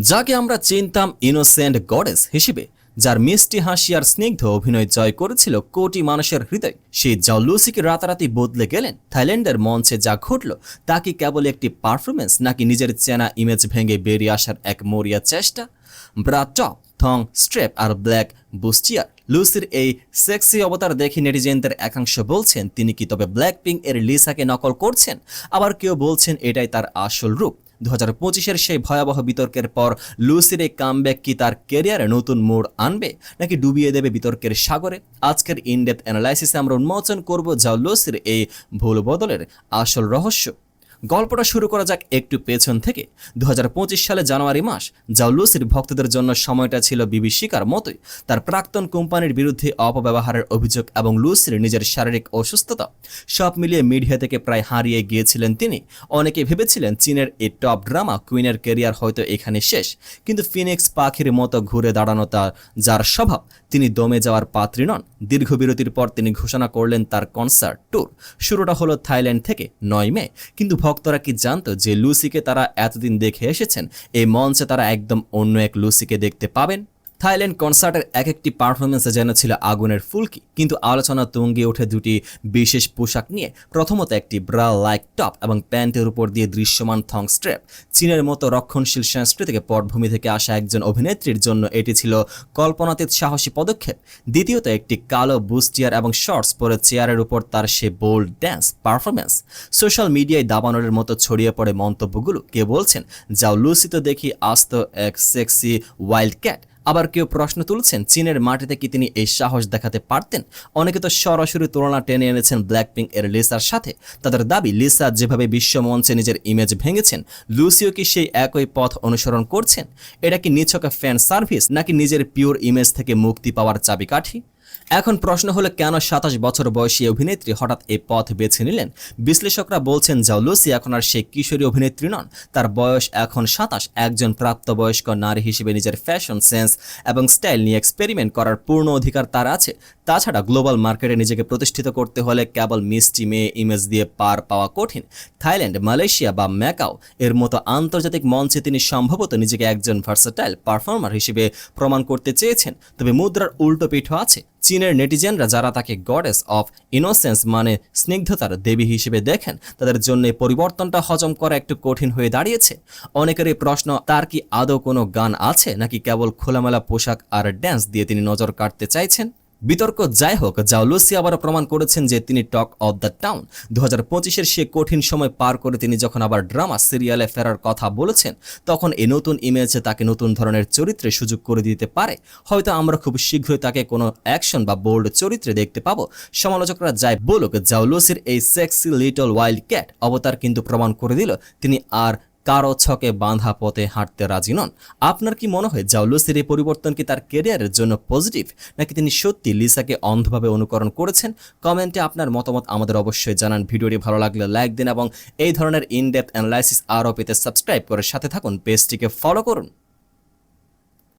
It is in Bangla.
যাকে আমরা চিনতাম ইনোসেন্ট গডেস হিসেবে, যার মিষ্টি হাসি আর স্নিগ্ধ অভিনয় জয় করেছিল কোটি মানুষের হৃদয়, সেই জাও লুসিকে রাতারাতি বদলে গেলেন। থাইল্যান্ডের মঞ্চে যা ঘটল তা কি কেবল একটি পারফরমেন্স, নাকি নিজের চেনা ইমেজ ভেঙে বেরিয়ে আসার এক মরিয়া চেষ্টা? ব্রা টপ, থং স্ট্রেপ আর ব্ল্যাক বুস্টিয়ার লুসির এই সেক্সি অবতার দেখে নেটিজেনদের একাংশ বলছেন তিনি কি তবে ব্ল্যাক পিঙ্ক এর লিসাকে নকল করছেন, আবার কেউ বলছেন এটাই তার আসল রূপ। 2025-এর সেই ভয়াবহ বিতর্কের পর লুসির এই কামব্যাক কি তার ক্যারিয়ারে নতুন মোড় আনবে, নাকি ডুবিয়ে দেবে বিতর্কের সাগরে? আজকের ইনডেপথ অ্যানালাইসিসে আমরা উন্মোচন করব জাও লুসির এই ভুল বদলের আসল রহস্য। গল্পটা শুরু করা যাক একটু পেছন থেকে। 2025 সালে জানুয়ারি মাস, জাও লুসির ভক্তদের জন্য সময়টা ছিল বিভীষিকার মতোই। তার প্রাক্তন কোম্পানির বিরুদ্ধে অপব্যবহারের অভিযোগ এবং লুসির নিজের শারীরিক অসুস্থতা, সব মিলিয়ে মিডিয়া থেকে প্রায় হারিয়ে গিয়েছিলেন তিনি। অনেকে ভেবেছিলেন চীনের এই টপ ড্রামা কুইনের ক্যারিয়ার হয়তো এখানে শেষ, কিন্তু ফিনিক্স পাখির মতো ঘুরে দাঁড়ানো যার স্বভাব, তিনি দমে যাওয়ার পাত্রী নন। দীর্ঘ বিরতির পর তিনি ঘোষণা করলেন তার কনসার্ট ট্যুর। শুরুটা হলো থাইল্যান্ড থেকে 9 মে। কিন্তু ভক্তরা কি জানতো যে লুসিকে তারা এতদিন দেখে এসেছেন, এই মঞ্চে তারা একদম অন্য এক লুসিকে দেখতে পাবেন? থাইল্যান্ড কনসার্টের এক একটি পারফরমেন্সে যেন ছিল আগুনের ফুলকি, কিন্তু আলোচনা তুঙ্গে ওঠে দুটি বিশেষ পোশাক নিয়ে। প্রথমত একটি ব্রা লাইক টপ এবং প্যান্টের উপর দিয়ে দৃশ্যমান থং স্ট্র্যাপ। চীনের মতো রক্ষণশীল সংস্কৃতিক পটভূমি থেকে আসা একজন অভিনেত্রীর জন্য এটি ছিল কল্পনাতীত সাহসী পদক্ষেপ। দ্বিতীয়ত একটি কালো বুস্টিয়ার এবং শর্টস পরে চেয়ারের উপর তার সে বোল্ড ড্যান্স পারফরমেন্স। সোশ্যাল মিডিয়ায় দাবানলের মতো ছড়িয়ে পড়ে মন্তব্যগুলো। কে বলছেন যাও লুসি তো দেখি আস্ত এক সেক্সি ওয়াইল্ড ক্যাট, আবার কেউ প্রশ্ন তুলছেন চীনের মাটিতে কি তিনি এই সাহস দেখাতে পারতেন? অনেকে তো সরাসরি তুলনা টেনে এনেছেন ব্ল্যাক পিঙ্ক এর লিসার সাথে। তাদের দাবি লিসা যেভাবে বিশ্ব মঞ্চে নিজের ইমেজ ভেঙেছেন, লুসিও কি সেই একই পথ অনুসরণ করছেন? এটা কি নিছক ফ্যান সার্ভিস, নাকি নিজের পিওর ইমেজ থেকে মুক্তি পাওয়ার চাবিকাঠি? এখন প্রশ্ন হলো কেন 27 বছর বয়সী অভিনেত্রী হঠাৎ এই পথ বেছে নিলেন? বিশ্লেষকরা বলছেন জাও লুসি এখন আর সেই কিশোরী অভিনেত্রী নন, তার বয়স এখন 27। একজন প্রাপ্তবয়স্ক নারী হিসেবে নিজের ফ্যাশন সেন্স এবং স্টাইল নিয়ে এক্সপেরিমেন্ট করার পূর্ণ অধিকার তার আছে। তাছাড়া গ্লোবাল মার্কেটে নিজেকে প্রতিষ্ঠিত করতে হলে কেবল মিষ্টি মেয়ে ইমেজ দিয়ে পার পাওয়া কঠিন। থাইল্যান্ড, মালয়েশিয়া বা ম্যাকাও এর মতো আন্তর্জাতিক মঞ্চে তিনি সম্ভবত নিজেকে একজন ভার্সেটাইল পারফর্মার হিসেবে প্রমাণ করতে চেয়েছেন। তবে মুদ্রার উল্টো পিঠও আছে। চীনের নেটিজেনরা যারা তাকে গডেস অফ ইনোসেন্স মানে স্নিগ্ধতার দেবী হিসেবে দেখেন, তাদের জন্য পরিবর্তনটা হজম করা একটু কঠিন হয়ে দাঁড়িয়েছে। অনেকের এই প্রশ্ন, তার কি আদৌ কোনো গান আছে, নাকি কেবল খোলামেলা পোশাক আর ড্যান্স দিয়ে তিনি নজর কাটতে চাইছেন? বিতর্ক যাই হোক, জাও লুসি আবারও প্রমাণ করেছেন যে তিনি টক অফ দ্য টাউন। 2025-এর সে কঠিন সময় পার করে তিনি যখন আবার ড্রামা সিরিয়ালে ফেরার কথা বলেছেন, তখন এই নতুন ইমেজে তাকে নতুন ধরনের চরিত্রে সুযোগ করে দিতে পারে। হয়তো আমরা খুব শীঘ্রই তাকে কোনো অ্যাকশন বা বোল্ড চরিত্রে দেখতে পাবো। সমালোচকরা যাই বলুক, জাও লুসির এই সেক্সি লিটল ওয়াইল্ড ক্যাট অবতার কিন্তু প্রমাণ করে দিল তিনি আর কারো ছকে বাঁধা পথে হাঁটতে রাজি নন। আপনার কি মনে হয় জাও লুসির এই পরিবর্তন কি তার ক্যারিয়ারের জন্য পজিটিভ, নাকি তিনি সত্যি লিসাকে অন্ধভাবে অনুকরণ করেছেন? কমেন্টে আপনার মতামত আমাদের অবশ্যই জানান। ভিডিওটি ভালো লাগলে লাইক দিন এবং এই ধরনের ইনডেপথ অ্যানালাইসিস আরও পেতে সাবস্ক্রাইব করে সাথে থাকুন, পেজটিকে ফলো করুন।